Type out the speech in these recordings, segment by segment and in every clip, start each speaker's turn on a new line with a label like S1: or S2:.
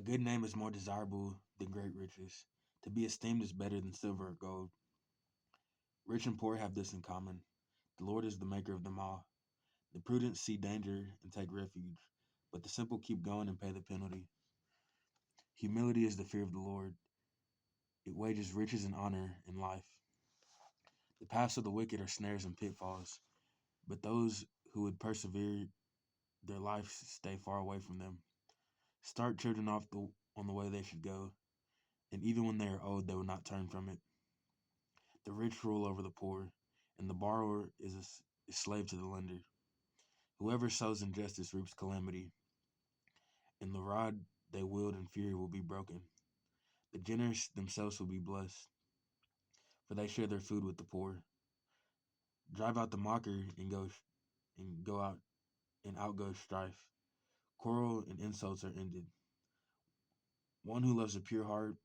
S1: good name is more desirable than great riches. To be esteemed is better than silver or gold. Rich and poor have this in common. The Lord is the maker of them all. The prudent see danger and take refuge, but the simple keep going and pay the penalty. Humility is the fear of the Lord. It wages riches and honor in life. The paths of the wicked are snares and pitfalls, but those who would persevere their life stay far away from them. Start children off on the way they should go, and even when they are old, they will not turn from it. The rich rule over the poor, and the borrower is a slave to the lender. Whoever sows injustice reaps calamity, and the rod they wield in fury will be broken. The generous themselves will be blessed, for they share their food with the poor. Drive out the mocker and go out and out goes strife. Quarrel and insults are ended. One who loves a pure heart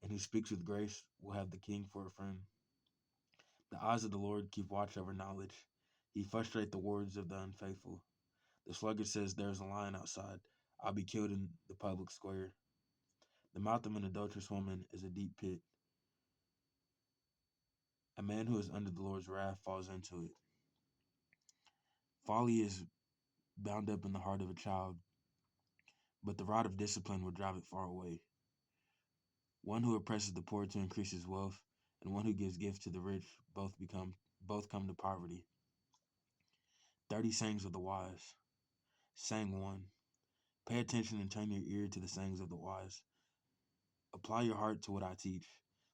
S1: and who speaks with grace will have the king for a friend. The eyes of the Lord keep watch over knowledge. He frustrates the words of the unfaithful. The sluggard says, "There is a lion outside. I'll be killed in the public square." The mouth of an adulterous woman is a deep pit. A man who is under the Lord's wrath falls into it. Folly is bound up in the heart of a child, but the rod of discipline will drive it far away. One who oppresses the poor to increase his wealth, and one who gives gifts to the rich, both come to poverty. 30 sayings of the wise. Saying 1. Pay attention and turn your ear to the sayings of the wise. Apply your heart to what I teach,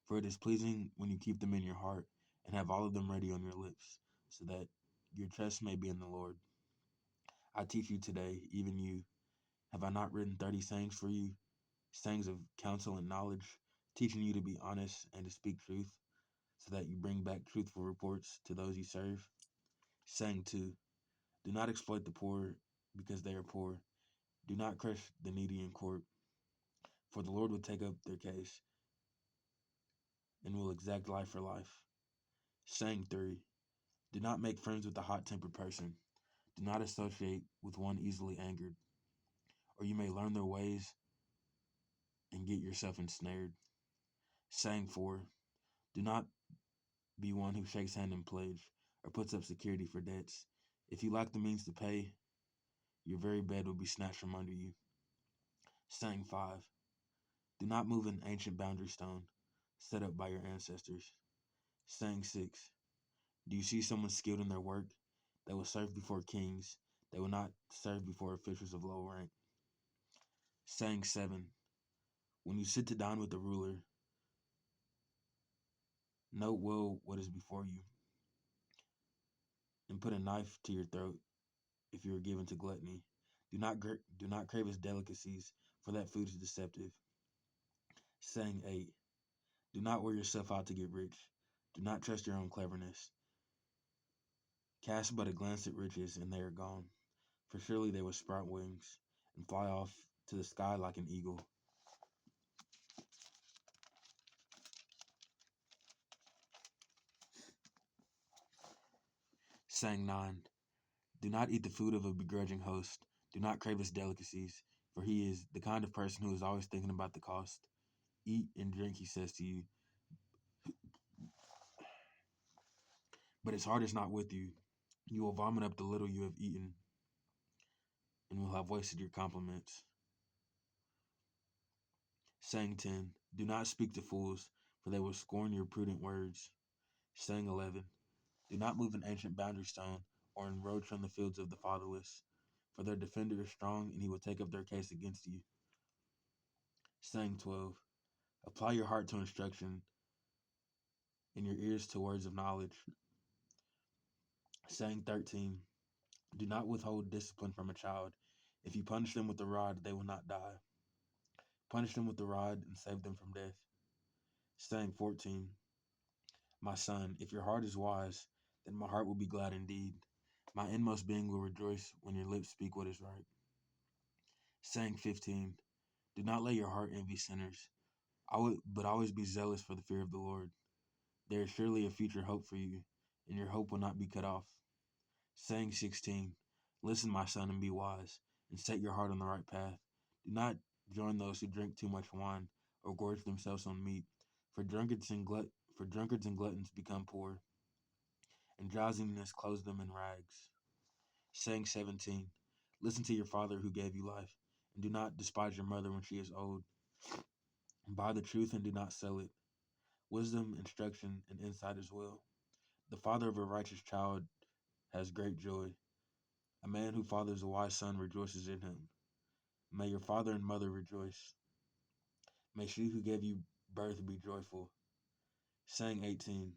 S1: for it is pleasing when you keep them in your heart and have all of them ready on your lips, so that your trust may be in the Lord. I teach you today, even you. Have I not written 30 sayings for you, sayings of counsel and knowledge, teaching you to be honest and to speak truth, so that you bring back truthful reports to those you serve? Saying 2. Do not exploit the poor because they are poor. Do not crush the needy in court, for the Lord will take up their case and will exact life for life. Saying 3. Do not make friends with a hot-tempered person. Do not associate with one easily angered, or you may learn their ways and get yourself ensnared. Saying 4. Do not be one who shakes hand in pledge or puts up security for debts. If you lack the means to pay, your very bed will be snatched from under you. Saying 5. Do not move an ancient boundary stone set up by your ancestors. Saying 6. Do you see someone skilled in their work? They will serve before kings. They will not serve before officials of low rank. Saying 7. When you sit to dine with the ruler, note well what is before you, and put a knife to your throat if you are given to gluttony. Do not crave his delicacies, for that food is deceptive. Saying 8. Do not wear yourself out to get rich. Do not trust your own cleverness. Cast but a glance at riches, and they are gone, for surely they will sprout wings and fly off to the sky like an eagle. Saying 9. Do not eat the food of a begrudging host. Do not crave his delicacies, for he is the kind of person who is always thinking about the cost. Eat and drink, he says to you, but his heart is not with you. You will vomit up the little you have eaten and will have wasted your compliments. Saying 10. Do not speak to fools, for they will scorn your prudent words. Saying 11. Do not move an ancient boundary stone or encroach on the fields of the fatherless, for their defender is strong and he will take up their case against you. Saying 12. Apply your heart to instruction and your ears to words of knowledge. Saying 13. Do not withhold discipline from a child. If you punish them with the rod, they will not die. Punish them with the rod and save them from death. Saying 14. My son, if your heart is wise, then my heart will be glad indeed. My inmost being will rejoice when your lips speak what is right. Saying 15. Do not let your heart envy sinners, but always be zealous for the fear of the Lord. There is surely a future hope for you, and your hope will not be cut off. Saying 16. Listen, my son, and be wise, and set your heart on the right path. Do not Join those who drink too much wine or gorge themselves on meat. For drunkards and gluttons become poor, and drowsiness clothes them in rags. Saying 17. Listen to your father who gave you life, and do not despise your mother when she is old. Buy the truth and do not sell it. Wisdom, instruction, and insight as well. The father of a righteous child has great joy. A man who fathers a wise son rejoices in him. May your father and mother rejoice. May she who gave you birth be joyful. Saying 18.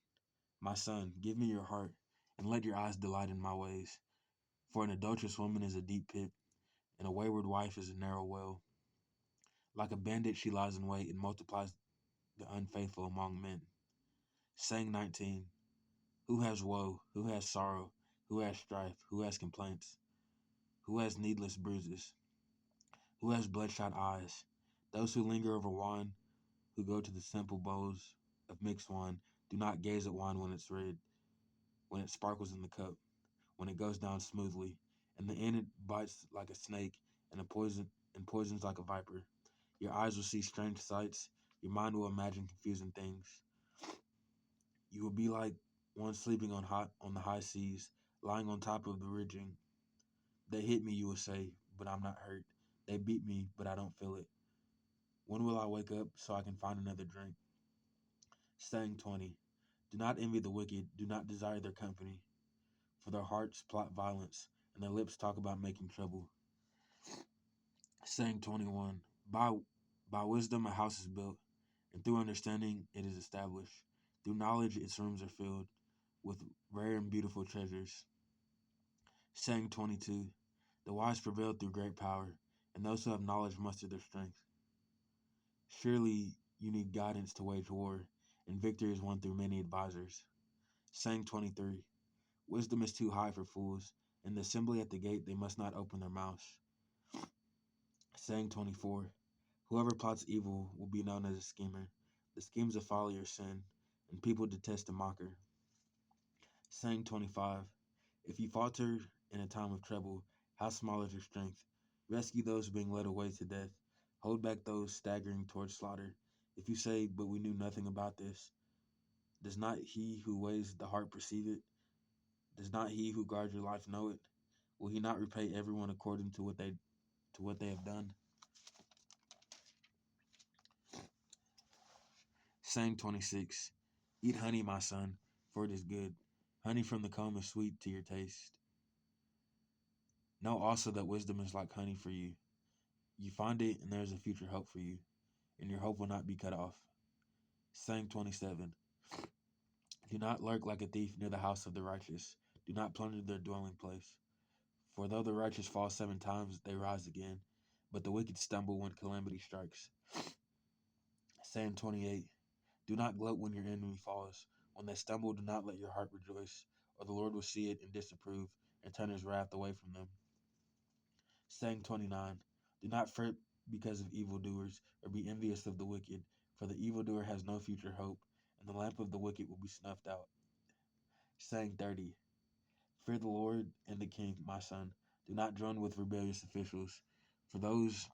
S1: My son, give me your heart, and let your eyes delight in my ways. For an adulterous woman is a deep pit, and a wayward wife is a narrow well. Like a bandit she lies in wait and multiplies the unfaithful among men. Saying 19. Who has woe? Who has sorrow? Who has strife? Who has complaints? Who has needless bruises? Who has bloodshot eyes? Those who linger over wine, who go to the simple bowls of mixed wine, do not gaze at wine when it's red, when it sparkles in the cup, when it goes down smoothly. In the end it bites like a snake, and poisons like a viper. Your eyes will see strange sights, your mind will imagine confusing things. You will be like one sleeping on the high seas, lying on top of the ridging. They hit me, you will say, but I'm not hurt. They beat me, but I don't feel it. When will I wake up so I can find another drink? Saying 20. Do not envy the wicked, do not desire their company, for their hearts plot violence, and their lips talk about making trouble. Saying 21. By, by wisdom a house is built, and through understanding it is established. Through knowledge its rooms are filled with rare and beautiful treasures. Saying 22. The wise prevail through great power, and those who have knowledge muster their strength. Surely you need guidance to wage war, and victory is won through many advisers. Saying 23. Wisdom is too high for fools. In the assembly at the gate they must not open their mouths. Saying 24. Whoever plots evil will be known as a schemer. The schemes of folly are sin, and people detest a mocker. Saying 25. If you falter in a time of trouble, how small is your strength? Rescue those being led away to death. Hold back those staggering towards slaughter. If you say, but we knew nothing about this, does not he who weighs the heart perceive it? Does not he who guards your life know it? Will he not repay everyone according to what they have done? Saying 26. Eat honey, my son, for it is good. Honey from the comb is sweet to your taste. Know also that wisdom is like honey for you. You find it, and there is a future hope for you, and your hope will not be cut off. Saying 27. Do not lurk like a thief near the house of the righteous. Do not plunder their dwelling place. For though the righteous fall 7 times, they rise again, but the wicked stumble when calamity strikes. Saying 28. Do not gloat when your enemy falls. When they stumble, do not let your heart rejoice, or the Lord will see it and disapprove, and turn his wrath away from them. Saying 29. Do not fret because of evildoers, or be envious of the wicked, for the evildoer has no future hope, and the lamp of the wicked will be snuffed out. Saying 30. Fear the Lord and the king, my son. Do not join with rebellious officials, for those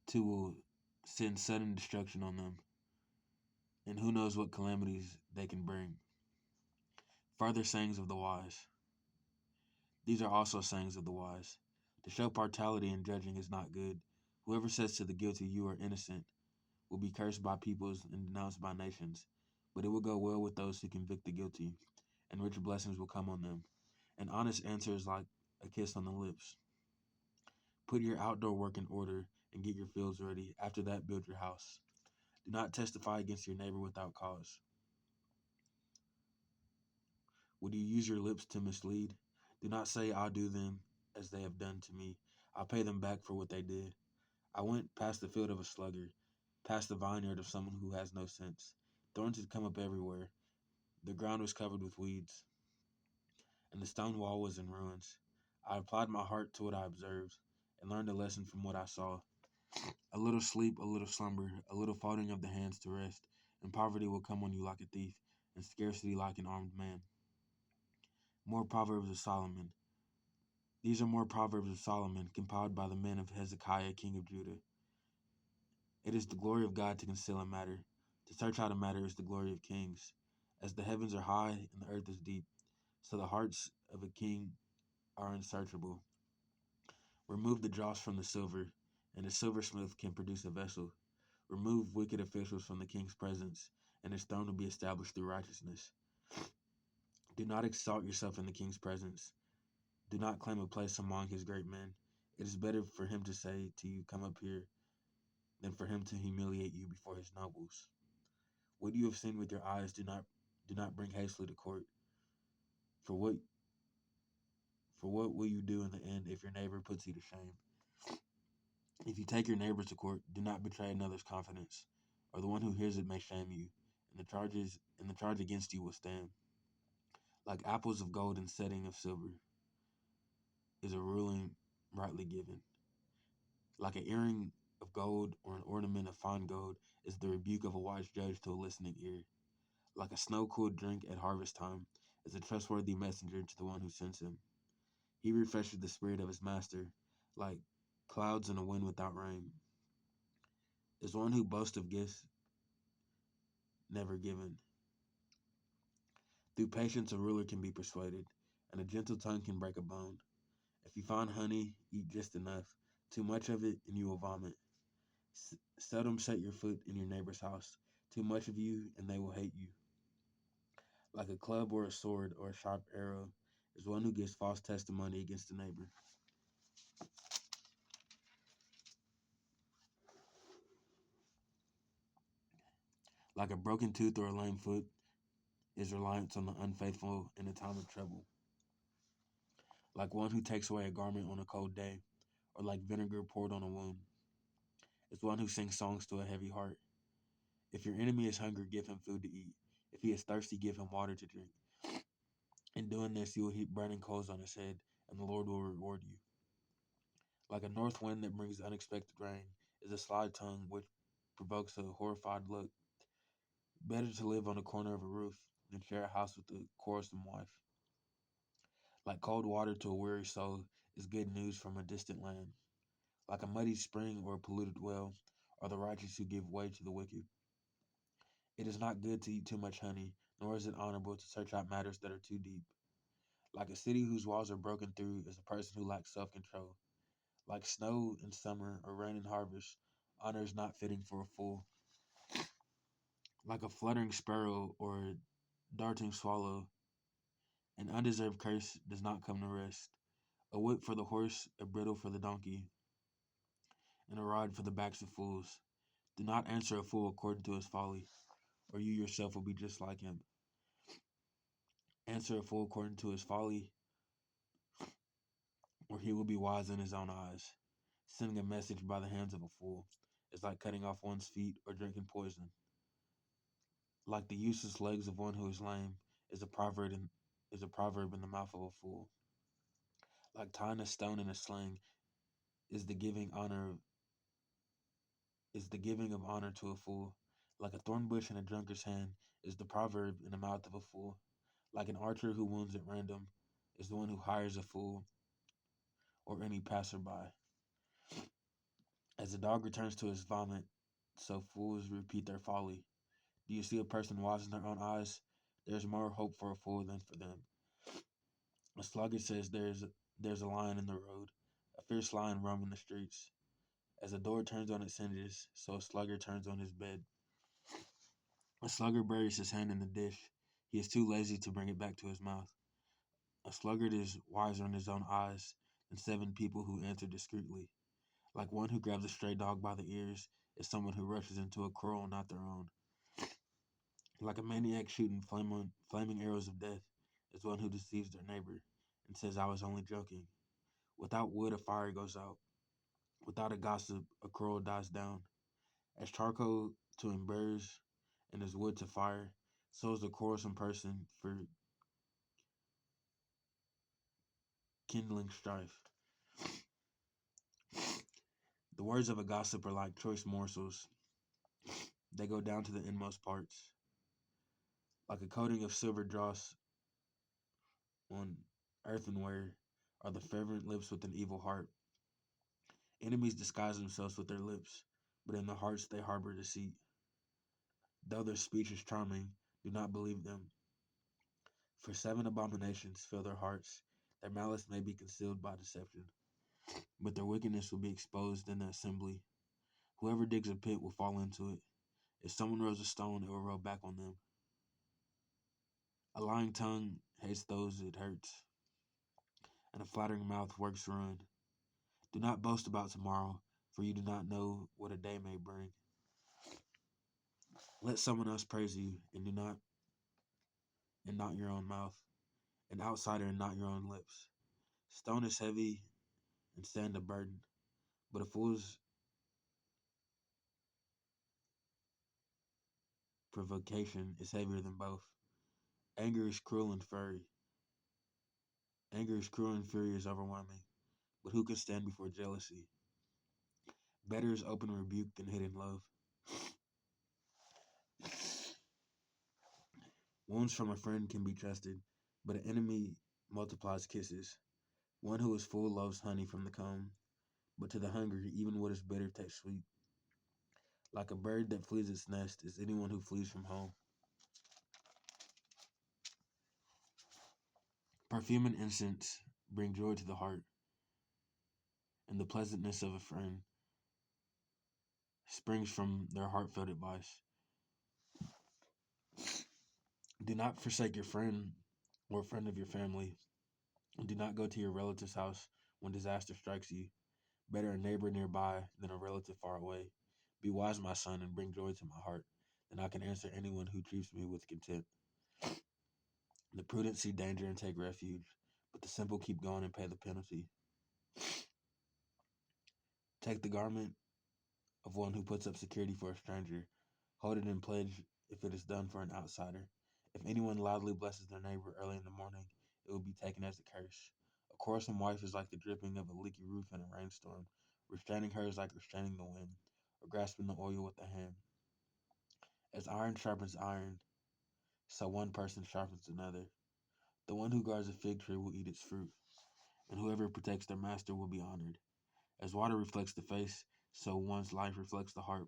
S1: two will send sudden destruction on them, and who knows what calamities they can bring. Further sayings of the wise. These are also sayings of the wise. To show partiality in judging is not good. Whoever says to the guilty, you are innocent, will be cursed by peoples and denounced by nations. But it will go well with those who convict the guilty, and rich blessings will come on them. An honest answer is like a kiss on the lips. Put your outdoor work in order and get your fields ready. After that, build your house. Do not testify against your neighbor without cause. Would you use your lips to mislead? Do not say, I'll do them as they have done to me. I'll pay them back for what they did. I went past the field of a sluggard, past the vineyard of someone who has no sense. Thorns had come up everywhere. The ground was covered with weeds, and the stone wall was in ruins. I applied my heart to what I observed, and learned a lesson from what I saw. A little sleep, a little slumber, a little folding of the hands to rest, and poverty will come on you like a thief, and scarcity like an armed man. More Proverbs of Solomon. These are more Proverbs of Solomon, compiled by the men of Hezekiah, king of Judah. It is the glory of God to conceal a matter. To search out a matter is the glory of kings. As the heavens are high and the earth is deep, so the hearts of a king are unsearchable. Remove the dross from the silver, and the silversmith can produce a vessel. Remove wicked officials from the king's presence, and his throne will be established through righteousness. Do not exalt yourself in the king's presence. Do not claim a place among his great men. It is better for him to say to you, "Come up here," than for him to humiliate you before his nobles. What you have seen with your eyes, do not bring hastily to court. For what will you do in the end if your neighbor puts you to shame? If you take your neighbor to court, do not betray another's confidence, or the one who hears it may shame you, and the charge against you will stand. Like apples of gold and setting of silver is a ruling rightly given. Like an earring of gold or an ornament of fine gold is the rebuke of a wise judge to a listening ear. Like a snow-cooled drink at harvest time is a trustworthy messenger to the one who sends him. He refreshes the spirit of his master, like clouds in a wind without rain. Is one who boasts of gifts never given. Through patience, a ruler can be persuaded, and a gentle tongue can break a bone. If you find honey, eat just enough. Too much of it, and you will vomit. Seldom set your foot in your neighbor's house. Too much of you, and they will hate you. Like a club or a sword or a sharp arrow is one who gives false testimony against a neighbor. Like a broken tooth or a lame foot is reliance on the unfaithful in a time of trouble. Like one who takes away a garment on a cold day, or like vinegar poured on a wound, is one who sings songs to a heavy heart. If your enemy is hungry, give him food to eat. If he is thirsty, give him water to drink. In doing this, you will heap burning coals on his head, and the Lord will reward you. Like a north wind that brings unexpected rain is a sly tongue which provokes a horrified look. Better to live on the corner of a roof than share a house with a quarrelsome wife. Like cold water to a weary soul is good news from a distant land. Like a muddy spring or a polluted well are the righteous who give way to the wicked. It is not good to eat too much honey, nor is it honorable to search out matters that are too deep. Like a city whose walls are broken through is a person who lacks self-control. Like snow in summer or rain in harvest, honor is not fitting for a fool. Like a fluttering sparrow or a darting swallow, an undeserved curse does not come to rest. A whip for the horse, a bridle for the donkey, and a rod for the backs of fools. Do not answer a fool according to his folly, or you yourself will be just like him. Answer a fool according to his folly, or he will be wise in his own eyes. Sending a message by the hands of a fool is like cutting off one's feet or drinking poison. Like the useless legs of one who is lame is a proverb in the mouth of a fool. Like tying a stone in a sling is the giving honor is the giving of honor to a fool. Like a thorn bush in a drunkard's hand is the proverb in the mouth of a fool. Like an archer who wounds at random is the one who hires a fool or any passerby. As a dog returns to his vomit, so fools repeat their folly. Do you see a person wise in their own eyes? There is more hope for a fool than for them. A sluggard says there's a lion in the road, a fierce lion roaming the streets. As a door turns on its hinges, so a sluggard turns on his bed. A sluggard buries his hand in the dish. He is too lazy to bring it back to his mouth. A sluggard is wiser in his own eyes than 7 people who answer discreetly. Like one who grabs a stray dog by the ears is someone who rushes into a quarrel not their own. Like a maniac shooting flaming arrows of death is one who deceives their neighbor and says, "I was only joking." Without wood, a fire goes out. Without a gossip, a quarrel dies down. As charcoal to embers and as wood to fire, so is a quarrelsome person for kindling strife. The words of a gossip are like choice morsels. They go down to the inmost parts. Like a coating of silver dross on earthenware, are the fervent lips with an evil heart. Enemies disguise themselves with their lips, but in their hearts they harbor deceit. Though their speech is charming, do not believe them. For 7 abominations fill their hearts. Their malice may be concealed by deception, but their wickedness will be exposed in the assembly. Whoever digs a pit will fall into it. If someone rolls a stone, it will roll back on them. A lying tongue hates those it hurts, and a flattering mouth works ruin. Do not boast about tomorrow, for you do not know what a day may bring. Let someone else praise you, and not your own mouth, an outsider and not your own lips. Stone is heavy and sand a burden, but a fool's provocation is heavier than both. Anger is cruel and fury. Anger is cruel and fury is overwhelming, but who can stand before jealousy? Better is open rebuke than hidden love. Wounds from a friend can be trusted, but an enemy multiplies kisses. One who is full loves honey from the comb, but to the hungry, even what is bitter tastes sweet. Like a bird that flees its nest is anyone who flees from home. Perfume and incense bring joy to the heart, and the pleasantness of a friend springs from their heartfelt advice. Do not forsake your friend or a friend of your family, and do not go to your relative's house when disaster strikes you. Better a neighbor nearby than a relative far away. Be wise, my son, and bring joy to my heart, then I can answer anyone who treats me with contempt. The prudent see danger and take refuge, but the simple keep going and pay the penalty. Take the garment of one who puts up security for a stranger. Hold it in pledge if it is done for an outsider. If anyone loudly blesses their neighbor early in the morning, it will be taken as a curse. A quarrelsome wife is like the dripping of a leaky roof in a rainstorm. Restraining her is like restraining the wind, or grasping the oil with the hand. As iron sharpens iron, so one person sharpens another. The one who guards a fig tree will eat its fruit, and whoever protects their master will be honored. As water reflects the face, so one's life reflects the heart.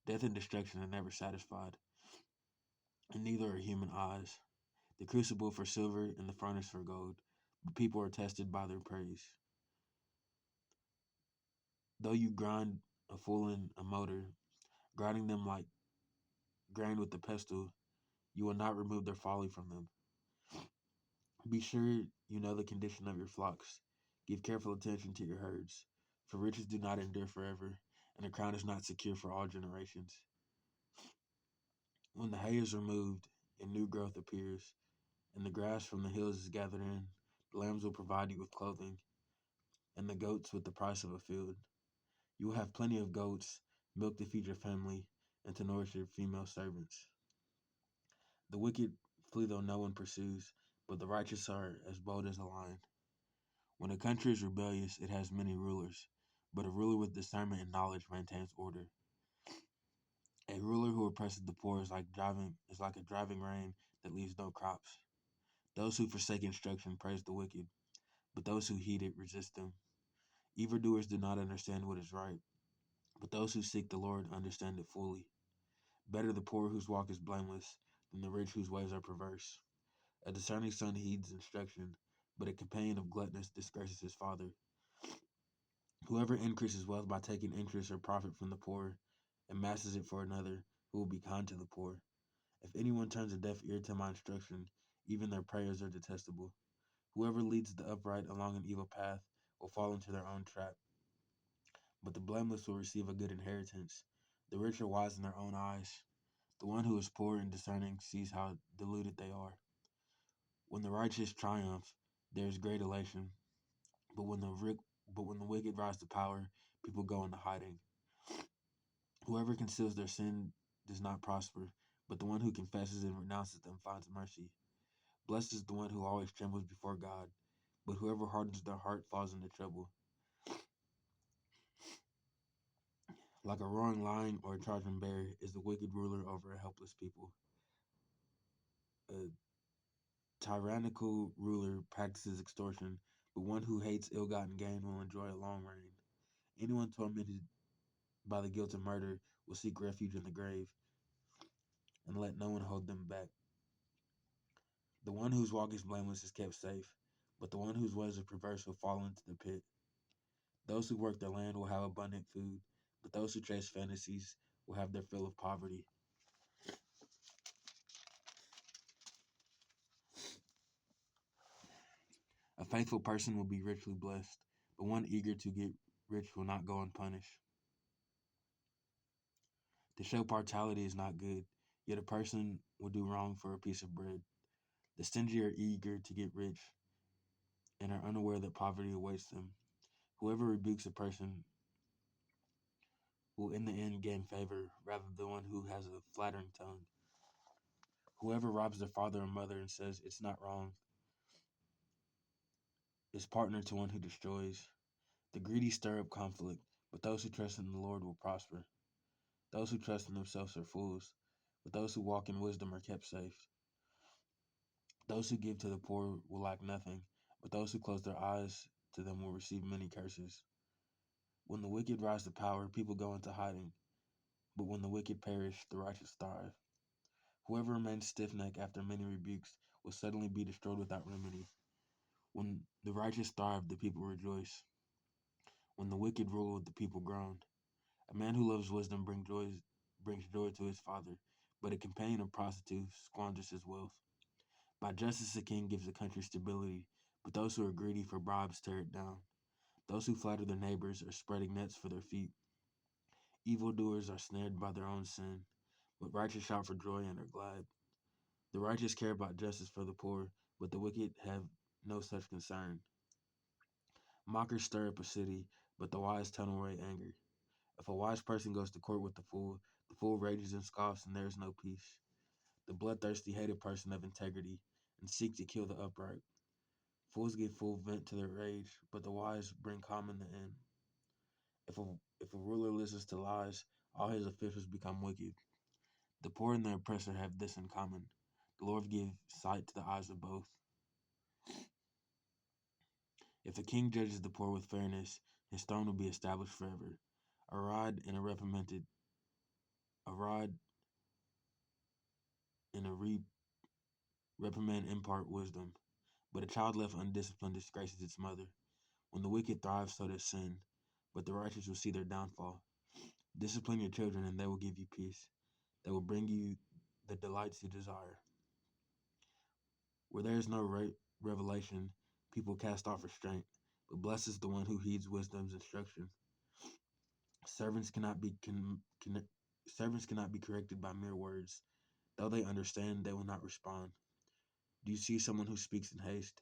S1: Death and destruction are never satisfied, and neither are human eyes. The crucible for silver and the furnace for gold, but people are tested by their praise. Though you grind a fool in a motor, grinding them like grain with the pestle, you will not remove their folly from them. Be sure you know the condition of your flocks. Give careful attention to your herds, for riches do not endure forever, and a crown is not secure for all generations. When the hay is removed and new growth appears, and the grass from the hills is gathered in, the lambs will provide you with clothing, and the goats with the price of a field. You will have plenty of goats, milk to feed your family, and to nourish your female servants. The wicked flee though no one pursues, but the righteous are as bold as a lion. When a country is rebellious, it has many rulers, but a ruler with discernment and knowledge maintains order. A ruler who oppresses the poor is like a driving rain that leaves no crops. Those who forsake instruction praise the wicked, but those who heed it resist them. Evildoers do not understand what is right, but those who seek the Lord understand it fully. Better the poor whose walk is blameless than the rich whose ways are perverse. A discerning son heeds instruction, but a companion of gluttonous disgraces his father. Whoever increases wealth by taking interest or profit from the poor amasses it for another who will be kind to the poor. If anyone turns a deaf ear to my instruction, even their prayers are detestable. Whoever leads the upright along an evil path will fall into their own trap, but the blameless will receive a good inheritance. The rich are wise in their own eyes. The one who is poor and discerning sees how deluded they are. When the righteous triumph, there is great elation, but when the wicked rise to power, people go into hiding. Whoever conceals their sin does not prosper, but the one who confesses and renounces them finds mercy. Blessed is the one who always trembles before God, but whoever hardens their heart falls into trouble. Like a roaring lion or a charging bear is the wicked ruler over a helpless people. A tyrannical ruler practices extortion, but one who hates ill-gotten gain will enjoy a long reign. Anyone tormented by the guilt of murder will seek refuge in the grave, and let no one hold them back. The one whose walk is blameless is kept safe, but the one whose ways are perverse will fall into the pit. Those who work their land will have abundant food, but those who chase fantasies will have their fill of poverty. A faithful person will be richly blessed, but one eager to get rich will not go unpunished. To show partiality is not good, yet a person will do wrong for a piece of bread. The stingy are eager to get rich and are unaware that poverty awaits them. Whoever rebukes a person will in the end gain favor rather than one who has a flattering tongue. Whoever robs their father or mother and says it's not wrong is partner to one who destroys. The greedy stir up conflict, but those who trust in the Lord will prosper. Those who trust in themselves are fools, but those who walk in wisdom are kept safe. Those who give to the poor will lack nothing, but those who close their eyes to them will receive many curses. When the wicked rise to power, people go into hiding, but when the wicked perish, the righteous thrive. Whoever remains stiff-necked after many rebukes will suddenly be destroyed without remedy. When the righteous thrive, the people rejoice. When the wicked rule, the people groan. A man who loves wisdom brings joy to his father, but a companion of prostitutes squanders his wealth. By justice, a king gives a country stability, but those who are greedy for bribes tear it down. Those who flatter their neighbors are spreading nets for their feet. Evildoers are snared by their own sin, but righteous shout for joy and are glad. The righteous care about justice for the poor, but the wicked have no such concern. Mockers stir up a city, but the wise turn away anger. If a wise person goes to court with the fool rages and scoffs, and there is no peace. The bloodthirsty hate a person of integrity and seek to kill the upright. Fools give full vent to their rage, but the wise bring calm in the end. If a, if a ruler listens to lies, all his officials become wicked. The poor and the oppressor have this in common. The Lord gives sight to the eyes of both. If a king judges the poor with fairness, his throne will be established forever. A rod and a reprimanded, a rod and a reprimand impart wisdom, but a child left undisciplined disgraces its mother. When the wicked thrive, so does sin, but the righteous will see their downfall. Discipline your children, and they will give you peace. They will bring you the delights you desire. Where there is no revelation, people cast off restraint, but blessed is the one who heeds wisdom's instruction. Servants cannot be servants cannot be corrected by mere words. Though they understand, they will not respond. Do you see someone who speaks in haste?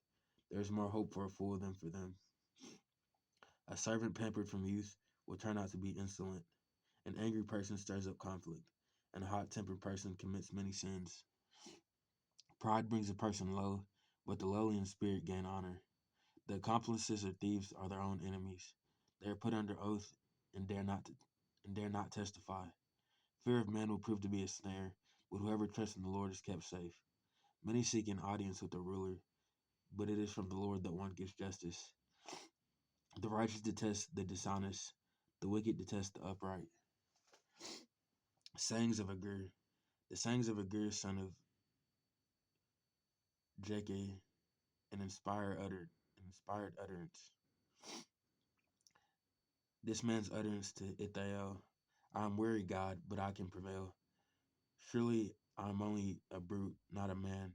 S1: There is more hope for a fool than for them. A servant pampered from youth will turn out to be insolent. An angry person stirs up conflict, and a hot-tempered person commits many sins. Pride brings a person low, but the lowly in spirit gain honor. The accomplices of thieves are their own enemies. They are put under oath and dare not testify. Fear of man will prove to be a snare, but whoever trusts in the Lord is kept safe. Many seek an audience with the ruler, but it is from the Lord that one gets justice. The righteous detest the dishonest, the wicked detest the upright. Sayings of Agur. The sayings of Agur, son of Jeke, an inspired utterance. This man's utterance to Ithael, I am weary, God, but I can prevail. Surely I am only a brute, not a man.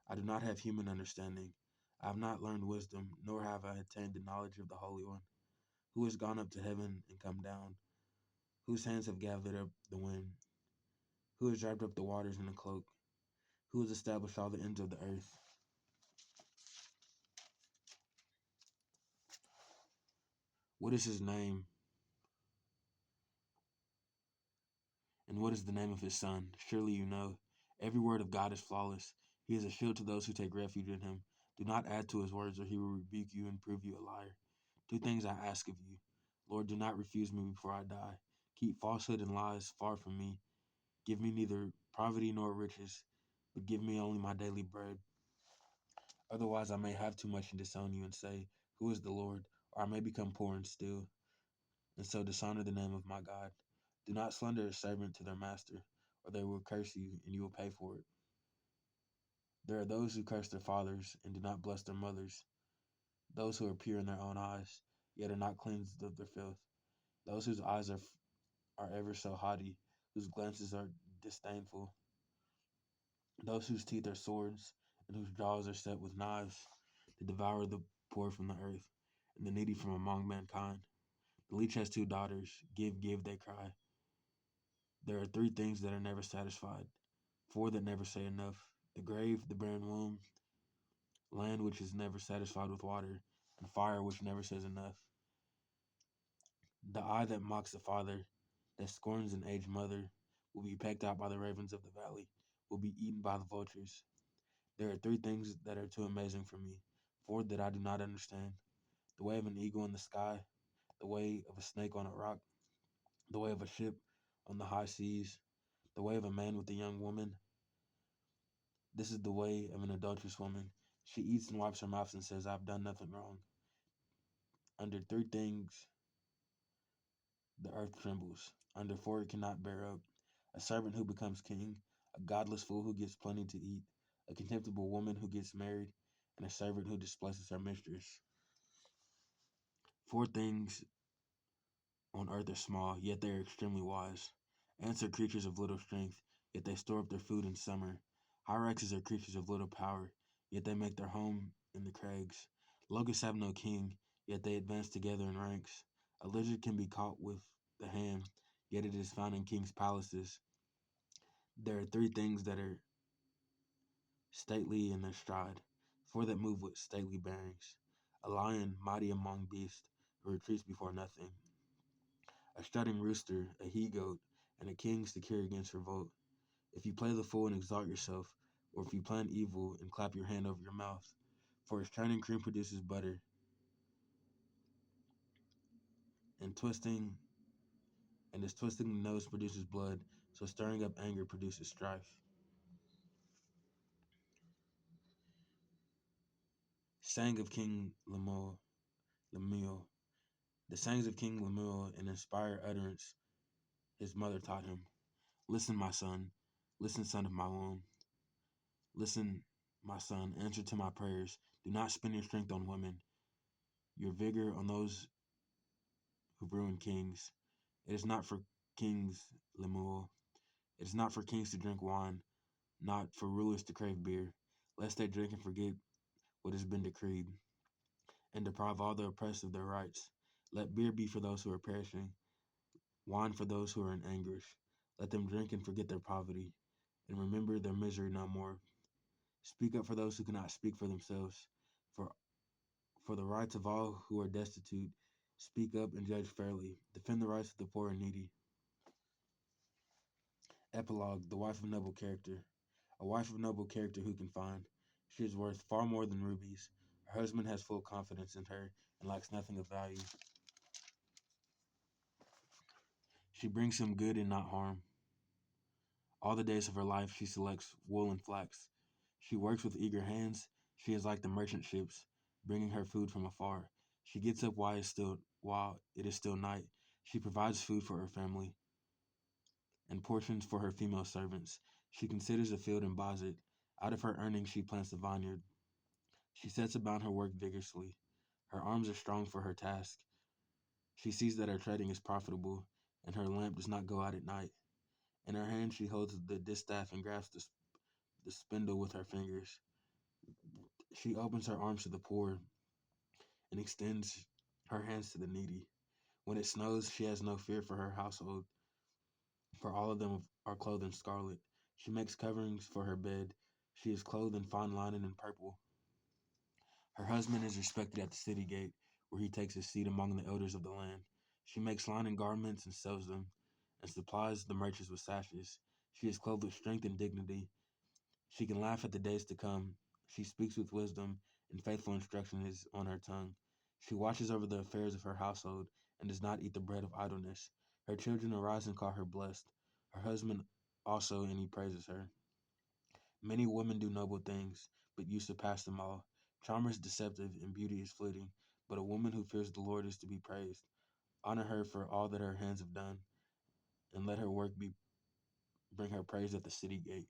S1: I do not have human understanding. I have not learned wisdom, nor have I attained the knowledge of the Holy One, who has gone up to heaven and come down, whose hands have gathered up the wind, who has wrapped up the waters in a cloak, who has established all the ends of the earth. What is his name, and what is the name of his son? Surely you know. Every word of God is flawless. He is a shield to those who take refuge in him. Do not add to his words, or he will rebuke you and prove you a liar. Two things I ask of you. Lord, do not refuse me before I die. Keep falsehood and lies far from me. Give me neither poverty nor riches, but give me only my daily bread. Otherwise I may have too much and disown you and say, who is the Lord, or I may become poor and steal, and so dishonor the name of my God. Do not slander a servant to their master, or they will curse you, and you will pay for it. There are those who curse their fathers and do not bless their mothers, those who are pure in their own eyes, yet are not cleansed of their filth, those whose eyes are ever so haughty, whose glances are disdainful, those whose teeth are swords, and whose jaws are set with knives, to devour the poor from the earth, and the needy from among mankind. The leech has two daughters. Give, give, they cry. There are three things that are never satisfied, four that never say enough: the grave, the barren womb, land which is never satisfied with water, and fire which never says enough. The eye that mocks the father, that scorns an aged mother, will be pecked out by the ravens of the valley, will be eaten by the vultures. There are three things that are too amazing for me, four that I do not understand: the way of an eagle in the sky, the way of a snake on a rock, the way of a ship on the high seas, the way of a man with a young woman. This is the way of an adulterous woman. She eats and wipes her mouth and says, I have done nothing wrong. Under three things the earth trembles. Under four it cannot bear up: a servant who becomes king, a godless fool who gets plenty to eat, a contemptible woman who gets married, and a servant who displaces her mistress. Four things on earth are small, yet they are extremely wise. Ants are creatures of little strength, yet they store up their food in summer. Hyraxes are creatures of little power, yet they make their home in the crags. Locusts have no king, yet they advance together in ranks. A lizard can be caught with the hand, yet it is found in kings' palaces. There are three things that are stately in their stride, four that move with stately bearings: a lion mighty among beasts, who retreats before nothing; a strutting rooster, a he-goat, and a king secure against revolt. If you play the fool and exalt yourself, or if you plan evil and clap your hand over your mouth, for his churning cream produces butter, and his twisting the nose produces blood, so stirring up anger produces strife. Sang of King Lemuel. The sayings of King Lemuel, an inspired utterance his mother taught him. Listen, my son. Listen, son of my womb. Listen, my son. Answer to my prayers. Do not spend your strength on women, your vigor on those who ruin kings. It is not for kings, Lemuel. It is not for kings to drink wine, not for rulers to crave beer, lest they drink and forget what has been decreed, and deprive all the oppressed of their rights. Let beer be for those who are perishing, wine for those who are in anguish. Let them drink and forget their poverty, and remember their misery no more. Speak up for those who cannot speak for themselves, for for the rights of all who are destitute. Speak up and judge fairly. Defend the rights of the poor and needy. Epilogue: The wife of noble character. A wife of noble character who can find? She is worth far more than rubies. Her husband has full confidence in her and lacks nothing of value. She brings him good and not harm. All the days of her life she selects wool and flax. She works with eager hands. She is like the merchant ships, bringing her food from afar. She gets up while it is still night. She provides food for her family and portions for her female servants. She considers a field and buys it. Out of her earnings she plants a vineyard. She sets about her work vigorously. Her arms are strong for her task. She sees that her trading is profitable, and her lamp does not go out at night. In her hand she holds the distaff and grasps the spindle with her fingers. She opens her arms to the poor and extends her hands to the needy. When it snows, she has no fear for her household, for all of them are clothed in scarlet. She makes coverings for her bed. She is clothed in fine linen and purple. Her husband is respected at the city gate, where he takes his seat among the elders of the land. She makes linen garments and sells them, and supplies the merchants with sashes. She is clothed with strength and dignity. She can laugh at the days to come. She speaks with wisdom, and faithful instruction is on her tongue. She watches over the affairs of her household, and does not eat the bread of idleness. Her children arise and call her blessed. Her husband also, and he praises her. Many women do noble things, but you surpass them all. Charm is deceptive, and beauty is fleeting, but a woman who fears the Lord is to be praised. Honor her for all that her hands have done, and let her work be bring her praise at the city gate.